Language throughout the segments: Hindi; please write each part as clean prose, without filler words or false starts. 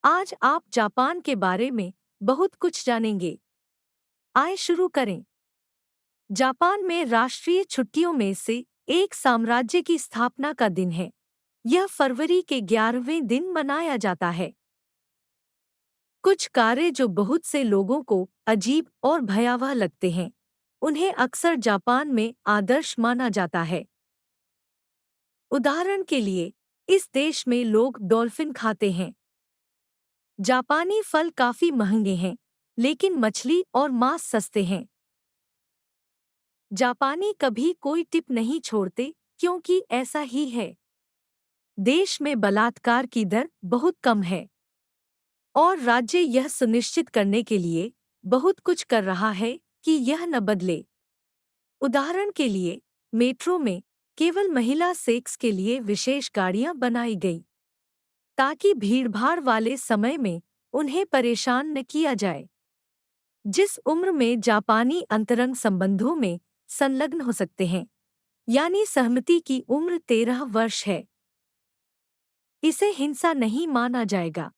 आज आप जापान के बारे में बहुत कुछ जानेंगे। आइए शुरू करें। जापान में राष्ट्रीय छुट्टियों में से एक साम्राज्य की स्थापना का दिन है। यह फरवरी के 11वें दिन मनाया जाता है। कुछ कार्य जो बहुत से लोगों को अजीब और भयावह लगते हैं, उन्हें अक्सर जापान में आदर्श माना जाता है। उदाहरण के लिए, इस देश में लोग डॉल्फिन खाते हैं। जापानी फल काफी महंगे हैं, लेकिन मछली और मांस सस्ते हैं। जापानी कभी कोई टिप नहीं छोड़ते, क्योंकि ऐसा ही है। देश में बलात्कार की दर बहुत कम है और राज्य यह सुनिश्चित करने के लिए बहुत कुछ कर रहा है कि यह न बदले। उदाहरण के लिए, मेट्रो में केवल महिला सेक्स के लिए विशेष गाड़ियां बनाई गई, ताकि भीड़भाड़ वाले समय में उन्हें परेशान न किया जाए। जिस उम्र में जापानी अंतरंग संबंधों में संलग्न हो सकते हैं, यानी सहमति की उम्र 13 वर्ष है, इसे हिंसा नहीं माना जाएगा।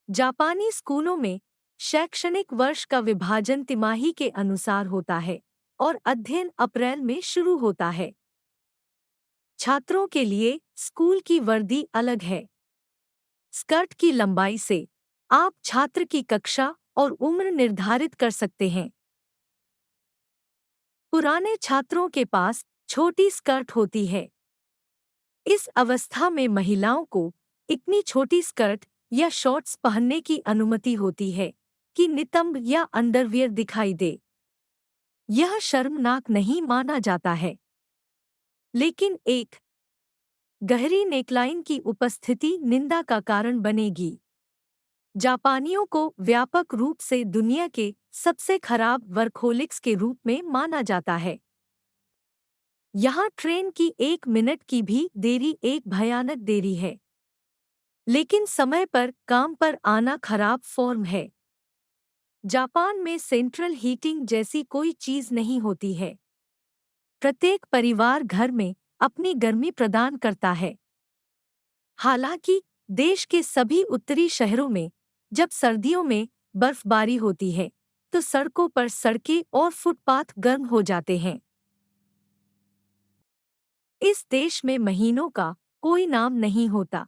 जापानी स्कूलों में शैक्षणिक वर्ष का विभाजन तिमाही के अनुसार होता है और अध्ययन अप्रैल में शुरू होता है। छात्रों के लिए स्कूल की वर्दी अलग है। स्कर्ट की लंबाई से आप छात्र की कक्षा और उम्र निर्धारित कर सकते हैं। पुराने छात्रों के पास छोटी स्कर्ट होती है। इस अवस्था में महिलाओं को इतनी छोटी स्कर्ट या शॉर्ट्स पहनने की अनुमति होती है कि नितंब या अंडरवियर दिखाई दे। यह शर्मनाक नहीं माना जाता है, लेकिन एक गहरी नेकलाइन की उपस्थिति निंदा का कारण बनेगी। जापानियों को व्यापक रूप से दुनिया के सबसे खराब वर्कहोलिक्स के रूप में माना जाता है। यहाँ ट्रेन की 1 मिनट की भी देरी एक भयानक देरी है, लेकिन समय पर काम पर आना खराब फॉर्म है। जापान में सेंट्रल हीटिंग जैसी कोई चीज नहीं होती है। प्रत्येक परिवार घर में अपनी गर्मी प्रदान करता है। हालांकि देश के सभी उत्तरी शहरों में जब सर्दियों में बर्फबारी होती है, तो सड़कों पर सड़कें और फुटपाथ गर्म हो जाते हैं। इस देश में महीनों का कोई नाम नहीं होता।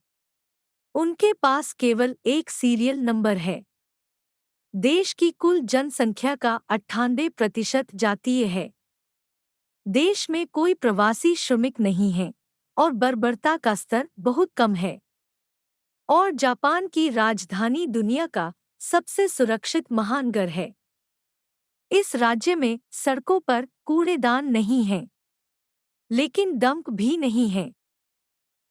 उनके पास केवल एक सीरियल नंबर है। देश की कुल जनसंख्या का 98% जातीय है। देश में कोई प्रवासी श्रमिक नहीं है और बर्बरता का स्तर बहुत कम है। और जापान की राजधानी दुनिया का सबसे सुरक्षित महानगर है। इस राज्य में सड़कों पर कूड़ेदान नहीं हैं, लेकिन डंप भी नहीं है।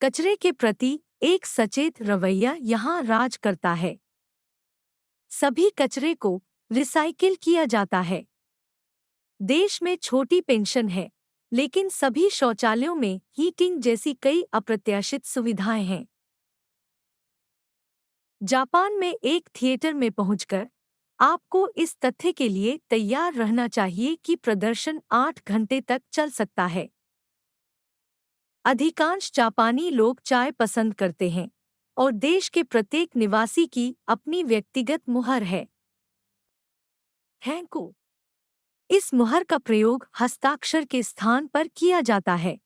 कचरे के प्रति एक सचेत रवैया यहाँ राज करता है। सभी कचरे को रिसाइकिल किया जाता है। देश में छोटी पेंशन है, लेकिन सभी शौचालयों में हीटिंग जैसी कई अप्रत्याशित सुविधाएं हैं। जापान में एक थिएटर में पहुंचकर आपको इस तथ्य के लिए तैयार रहना चाहिए कि प्रदर्शन 8 घंटे तक चल सकता है। अधिकांश जापानी लोग चाय पसंद करते हैं और देश के प्रत्येक निवासी की अपनी व्यक्तिगत मुहर है। हैंकू। इस मुहर का प्रयोग हस्ताक्षर के स्थान पर किया जाता है।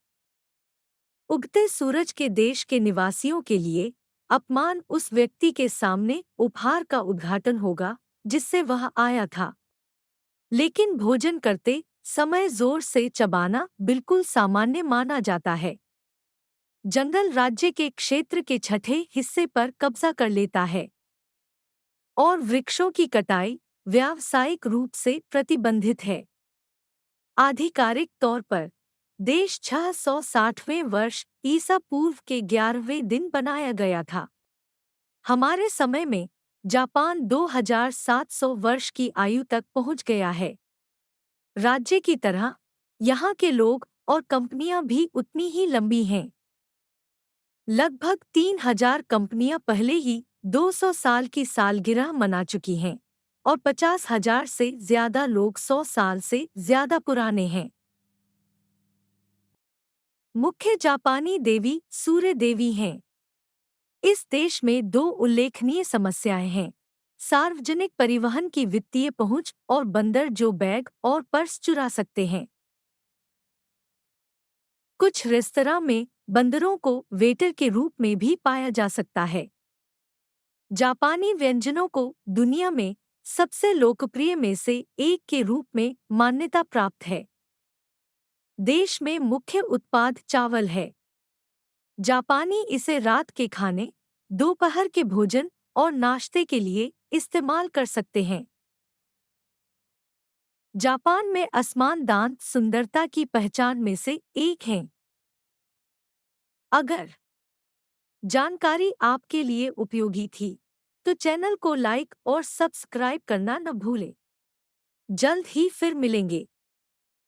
उगते सूरज के देश के निवासियों के लिए अपमान उस व्यक्ति के सामने उपहार का उद्घाटन होगा जिससे वह आया था। लेकिन भोजन करते समय जोर से चबाना बिल्कुल सामान्य माना जाता है। जंगल राज्य के क्षेत्र के छठे हिस्से पर कब्जा कर लेता है और वृक्षों की कटाई व्यावसायिक रूप से प्रतिबंधित है। आधिकारिक तौर पर देश 660वें वर्ष ईसा पूर्व के 11वें दिन बनाया गया था। हमारे समय में जापान 2700 वर्ष की आयु तक पहुंच गया है। राज्य की तरह यहाँ के लोग और कंपनियां भी उतनी ही लंबी हैं। लगभग 3000 कंपनियां पहले ही 200 साल की सालगिरह मना चुकी हैं और 50,000 से ज्यादा लोग 100 साल से ज्यादा पुराने हैं। मुख्य जापानी देवी सूर्य देवी हैं। इस देश में दो उल्लेखनीय समस्याएं हैं: सार्वजनिक परिवहन की वित्तीय पहुंच और बंदर जो बैग और पर्स चुरा सकते हैं। कुछ रेस्तरां में बंदरों को वेटर के रूप में भी पाया जा सकता है। जापानी व्यंजनों को दुनिया में सबसे लोकप्रिय में से एक के रूप में मान्यता प्राप्त है। देश में मुख्य उत्पाद चावल है। जापानी इसे रात के खाने, दोपहर के भोजन और नाश्ते के लिए इस्तेमाल कर सकते हैं। जापान में असमान दांत सुंदरता की पहचान में से एक हैं। अगर जानकारी आपके लिए उपयोगी थी, तो चैनल को लाइक और सब्सक्राइब करना न भूलें। जल्द ही फिर मिलेंगे।